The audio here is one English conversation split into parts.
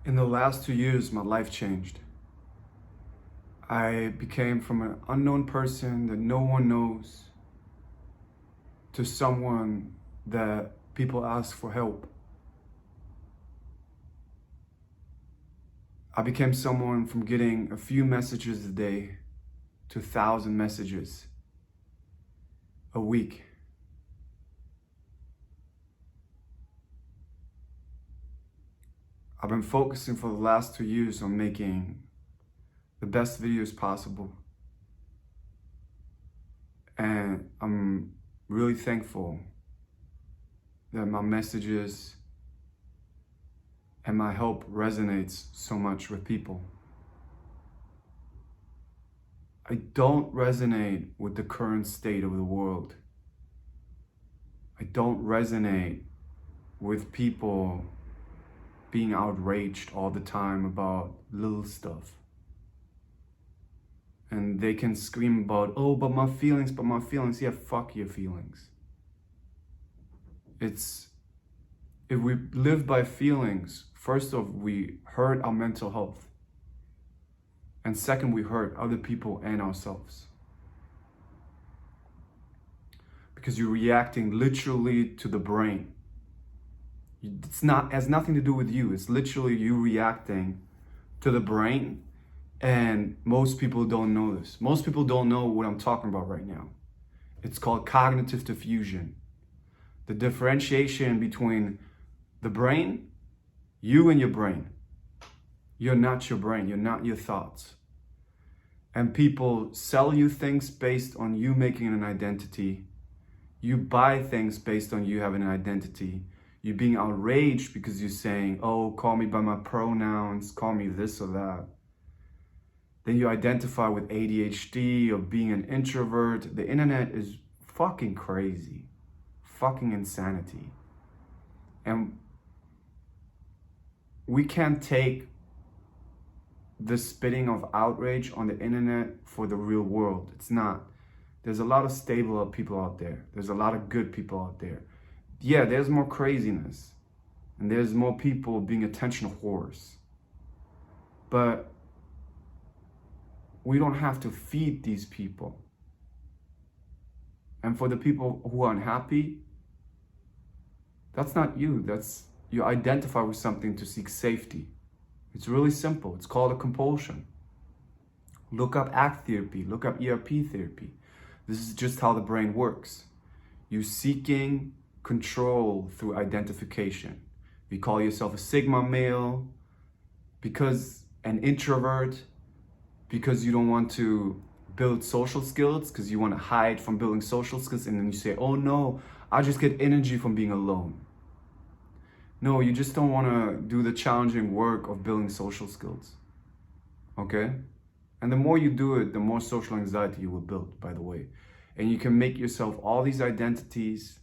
In the last 2 years, my life changed. I became from an unknown person that no one knows to someone that people ask for help. I became someone from getting a few messages a day to 1,000 messages a week. I've been focusing for the last 2 years on making the best videos possible. And I'm really thankful that my messages and my help resonates so much with people. I don't resonate with the current state of the world. I don't resonate with people being outraged all the time about little stuff. And they can scream about, oh, but my feelings. Yeah, fuck your feelings. If we live by feelings, first off, we hurt our mental health. And second, we hurt other people and ourselves. Because you're reacting literally to the brain. Has nothing to do with you. It's literally you reacting to the brain. And most people don't know this. Most people don't know what I'm talking about right now. It's called cognitive diffusion. The differentiation between the brain, you and your brain. You're not your brain. You're not your thoughts. And people sell you things based on you making an identity. You buy things based on you having an identity. You're being outraged because you're saying, oh, call me by my pronouns, call me this or that. Then you identify with ADHD or being an introvert. The internet is fucking crazy. Fucking insanity. And we can't take the spitting of outrage on the internet for the real world. It's not. There's a lot of stable people out there. There's a lot of good people out there. Yeah, there's more craziness. And there's more people being attention whores. But we don't have to feed these people. And for the people who are unhappy, that's not you. You identify with something to seek safety. It's really simple. It's called a compulsion. Look up ACT therapy. Look up ERP therapy. This is just how the brain works. You're seeking control through identification. You call yourself a Sigma male, because an introvert, because you don't want to build social skills, because you want to hide from building social skills, and then you say, oh no, I just get energy from being alone. No, you just don't want to do the challenging work of building social skills. Okay? And the more you do it, the more social anxiety you will build, by the way. And you can make yourself all these identities.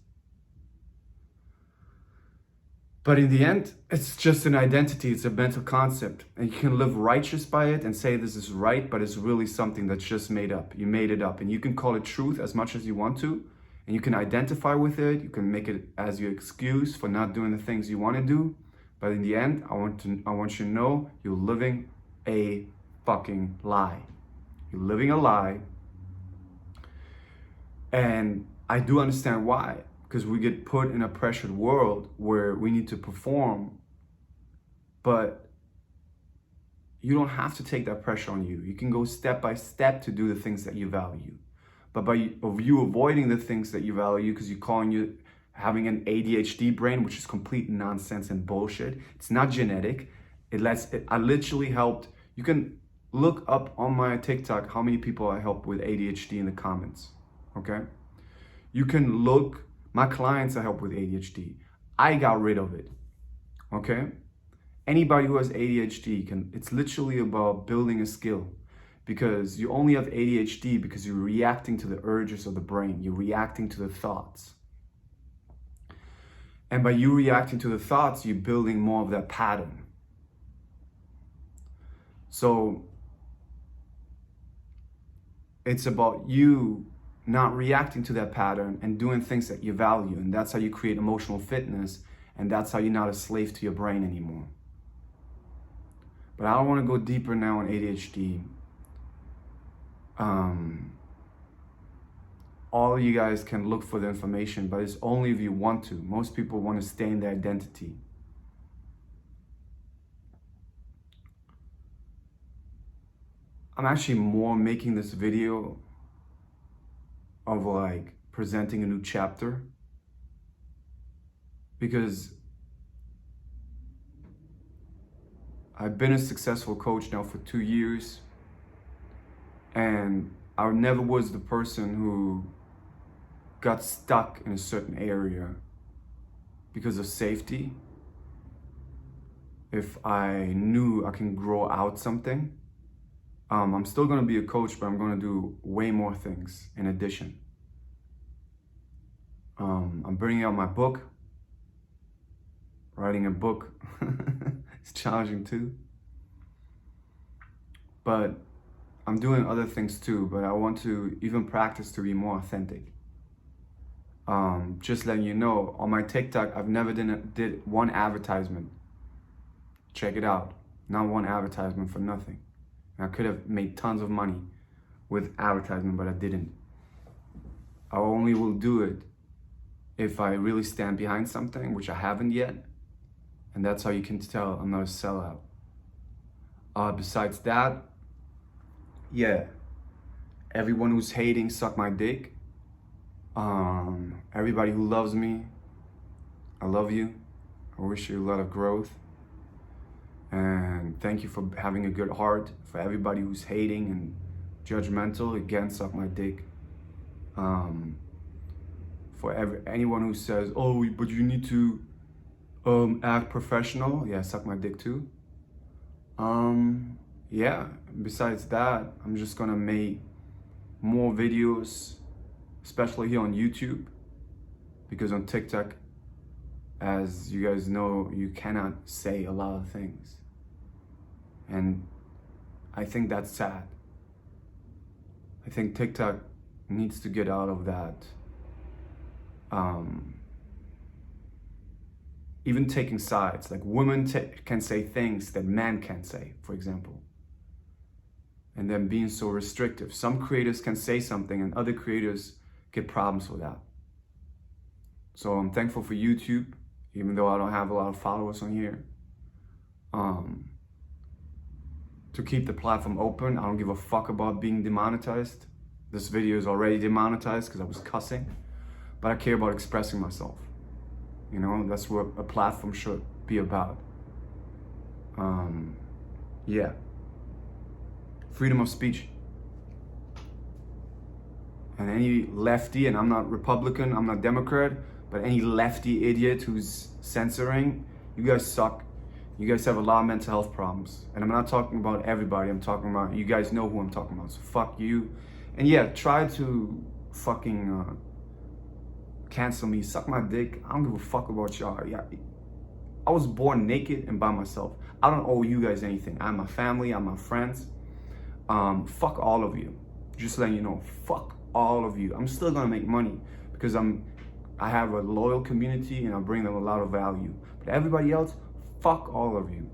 But in the end, it's just an identity. It's a mental concept. And you can live righteous by it and say this is right, but it's really something that's just made up. You made it up. And you can call it truth as much as you want to. And you can identify with it. You can make it as your excuse for not doing the things you want to do. But in the end, I want you to know you're living a fucking lie. You're living a lie. And I do understand why. Because we get put in a pressured world where we need to perform. But you don't have to take that pressure on you. You can go step by step to do the things that you value. But by you avoiding the things that you value because you're calling you having an ADHD brain, which is complete nonsense and bullshit. It's not genetic. I literally helped. You can look up on my TikTok how many people I helped with ADHD in the comments. Okay? You can look. My clients I help with ADHD. I got rid of it. Okay? Anybody who has ADHD it's literally about building a skill. Because you only have ADHD because you're reacting to the urges of the brain. You're reacting to the thoughts. And by you reacting to the thoughts, you're building more of that pattern. So it's about you not reacting to that pattern and doing things that you value. And that's how you create emotional fitness. And that's how you're not a slave to your brain anymore. But I don't want to go deeper now on ADHD. All you guys can look for the information, but it's only if you want to. Most people want to stay in their identity. I'm actually more making this video of like presenting a new chapter, because I've been a successful coach now for 2 years, and I never was the person who got stuck in a certain area because of safety. If I knew I can grow out something, I'm still gonna be a coach, but I'm gonna do way more things in addition. I'm bringing out my book. Writing a book, it's challenging too. But I'm doing other things too, but I want to even practice to be more authentic. Just letting you know, on my TikTok, I've never did one advertisement. Check it out. Not one advertisement for nothing. I could have made tons of money with advertisement, but I didn't. I only will do it if I really stand behind something, which I haven't yet. And that's how you can tell I'm not a sellout. Besides that, yeah, everyone who's hating, suck my dick. Everybody who loves me, I love you. I wish you a lot of growth. And thank you for having a good heart. For everybody who's hating and judgmental, again, suck my dick. For anyone who says, oh, but you need to act professional, yeah, suck my dick too. Yeah, besides that, I'm just gonna make more videos, especially here on YouTube, because on TikTok, as you guys know, you cannot say a lot of things. And I think that's sad. I think TikTok needs to get out of that. Even taking sides, like women can say things that men can't say, for example. And then being so restrictive. Some creators can say something and other creators get problems with that. So I'm thankful for YouTube, even though I don't have a lot of followers on here. To keep the platform open. I don't give a fuck about being demonetized. This video is already demonetized because I was cussing, but I care about expressing myself. You know, that's what a platform should be about. Yeah. Freedom of speech. And any lefty, and I'm not Republican, I'm not Democrat, but any lefty idiot who's censoring, you guys suck. You guys have a lot of mental health problems. And I'm not talking about everybody, I'm talking about, you guys know who I'm talking about, so fuck you. And yeah, try to fucking cancel me, suck my dick. I don't give a fuck about y'all. Yeah, I was born naked and by myself. I don't owe you guys anything. I have my family, I have my friends. Fuck all of you. Just letting you know, fuck all of you. I'm still gonna make money because I have a loyal community and I bring them a lot of value. But everybody else, fuck all of you.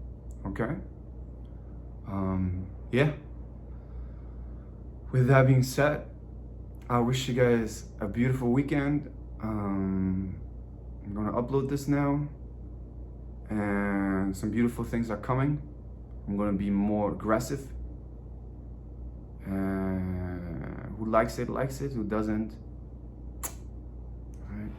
Okay? Yeah. With that being said, I wish you guys a beautiful weekend. I'm gonna upload this now, and some beautiful things are coming. I'm gonna be more aggressive. Who likes it, likes it. Who doesn't, all right.